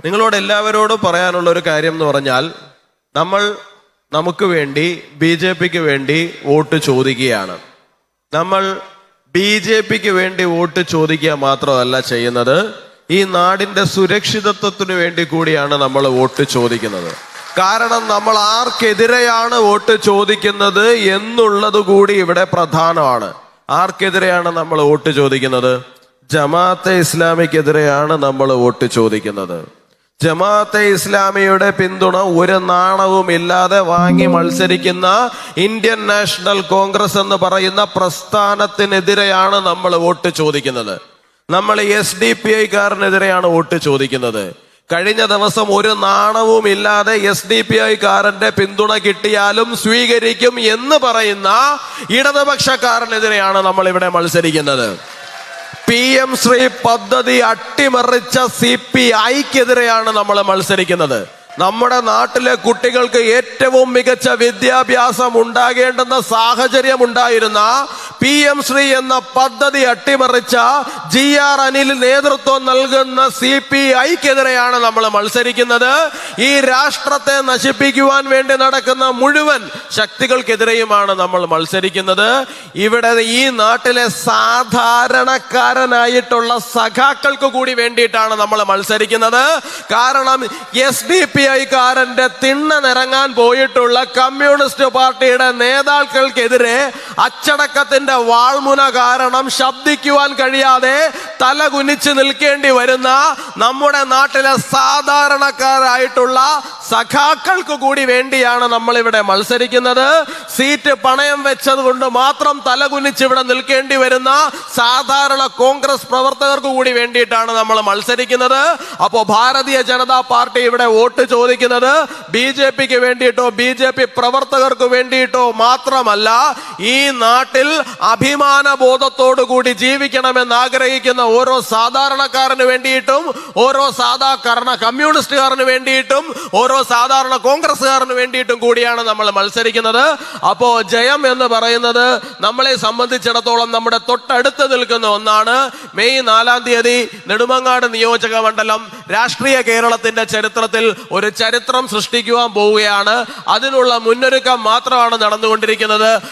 നിങ്ങളോട് എല്ലാവരോടും പറയാനുള്ള ഒരു കാര്യം എന്ന് പറഞ്ഞാൽ, നമ്മൾ നമുക്ക് വേണ്ടി BJPക്ക് വേണ്ടി വോട്ട് ചോദിക്കുകയാണ്. നമ്മൾ BJPക്ക് വേണ്ടി വോട്ട് ചോദിക്കുക മാത്രമല്ല ചെയ്യുന്നത്, ഈ നാടിന്റെ സുരക്ഷിതത്വത്തിന് വേണ്ടി കൂടിയാണ് നമ്മൾ വോട്ട് ചോദിക്കുന്നത്. കാരണം നമ്മൾ ആർക്കെതിരെയാണ് വോട്ട് ചോദിക്കുന്നത് എന്നുള്ളത് കൂടി ഇവിടെ പ്രധാനമാണ്. ആർക്കെതിരെയാണ് നമ്മൾ വോട്ട് ചോദിക്കുന്നത്? ജമാഅത്തെ ഇസ്ലാമിക്കെതിരെയാണ് നമ്മൾ വോട്ട് ചോദിക്കുന്നത്. ജമാഅത്തെ ഇസ്ലാമിയുടെ പിന്തുണ ഒരു നാണവും ഇല്ലാതെ വാങ്ങി മത്സരിക്കുന്ന ഇന്ത്യൻ നാഷണൽ കോൺഗ്രസ് എന്ന് പറയുന്ന പ്രസ്ഥാനത്തിനെതിരെയാണ് നമ്മൾ വോട്ട് ചോദിക്കുന്നത്. നമ്മൾ SDPI-കാരനെതിരെയാണ് വോട്ട് ചോദിക്കുന്നത്. കഴിഞ്ഞ ദിവസം ഒരു നാണവും ഇല്ലാതെ SDPI-കാരന്റെ പിന്തുണ കിട്ടിയാലും സ്വീകരിക്കും എന്ന് പറയുന്ന ഇടതുപക്ഷക്കാരനെതിരെയാണ് നമ്മൾ ഇവിടെ മത്സരിക്കുന്നത്. PM ശ്രീ പദ്ധതി അട്ടിമറിച്ച CPI-ക്കെതിരെയാണ് നമ്മൾ മത്സരിക്കുന്നത്. നമ്മുടെ നാട്ടിലെ കുട്ടികൾക്ക് ഏറ്റവും മികച്ച വിദ്യാഭ്യാസം ഉണ്ടാകേണ്ടുന്ന സാഹചര്യം ഉണ്ടായിരുന്ന PM ശ്രീ എന്ന പദ്ധതി അട്ടിമറിച്ച GR അനിൽ നേതൃത്വം നൽകുന്ന CPI-ക്കെതിരെയാണ് നമ്മൾ മത്സരിക്കുന്നത്. ഈ രാഷ്ട്രത്തെ നശിപ്പിക്കുവാൻ വേണ്ടി നടക്കുന്ന മുഴുവൻ ശക്തികൾക്കെതിരെയുമാണ് നമ്മൾ മത്സരിക്കുന്നത്. ഇവിടെ ഈ നാട്ടിലെ സാധാരണക്കാരനായിട്ടുള്ള സഖാക്കൾക്ക് കൂടി വേണ്ടിയിട്ടാണ് നമ്മൾ മത്സരിക്കുന്നത്. കാരണം SDPI-കാരന്റെ തിണ്ണ നിറങ്ങാൻ പോയിട്ടുള്ള കമ്മ്യൂണിസ്റ്റ് പാർട്ടിയുടെ നേതാക്കൾക്കെതിരെ അച്ചടക്കത്തിന്റെ വാൾമുന കാരണം ശബ്ദിക്കുവാൻ കഴിയാതെ തല കുനിച്ച് നിൽക്കേണ്ടി വരുന്ന നമ്മുടെ നാട്ടിലെ സാധാരണക്കാരായിട്ടുള്ള സഖാക്കൾക്ക് കൂടി വേണ്ടിയാണ് നമ്മൾ ഇവിടെ മത്സരിക്കുന്നത്. സീറ്റ് പണയം വെച്ചത് കൊണ്ട് മാത്രം തല കുനിച്ച് ഇവിടെ നിൽക്കേണ്ടി വരുന്ന സാധാരണ കോൺഗ്രസ് പ്രവർത്തകർക്ക് കൂടി വേണ്ടിയിട്ടാണ് നമ്മൾ മത്സരിക്കുന്നത്. അപ്പോ ഭാരതീയ ജനതാ പാർട്ടി ഇവിടെ വോട്ട് ചോദിക്കുന്നത് BJPക്ക് വേണ്ടിയിട്ടോ BJP പ്രവർത്തകർക്ക് വേണ്ടിയിട്ടോ മാത്രമല്ല, ഈ നാട്ടിൽ അഭിമാന ബോധത്തോടു കൂടി ജീവിക്കണമെന്ന് ആഗ്രഹിക്കുന്ന ഓരോ സാധാരണക്കാരന് വേണ്ടിയിട്ടും, ഓരോ സാധാരണ കമ്മ്യൂണിസ്റ്റുകാരന് വേണ്ടിയിട്ടും, ഓരോ സാധാരണ കോൺഗ്രസ്സുകാരന് വേണ്ടിയിട്ടും കൂടിയാണ് നമ്മൾ മത്സരിക്കുന്നത്. അപ്പോ ജയം എന്ന് പറയുന്നത് നമ്മളെ സംബന്ധിച്ചിടത്തോളം നമ്മുടെ തൊട്ടടുത്ത് നിൽക്കുന്ന ഒന്നാണ്. മെയ് 4-ാം തീയതി നെടുമങ്ങാട് നിയോജക മണ്ഡലം രാഷ്ട്രീയ കേരളത്തിന്റെ ചരിത്രത്തിൽ ഒരു ചരിത്രം സൃഷ്ടിക്കുവാൻ പോവുകയാണ്. അതിനുള്ള മുന്നൊരുക്കം മാത്രമാണ് നടന്നുകൊണ്ടിരിക്കുന്നത്.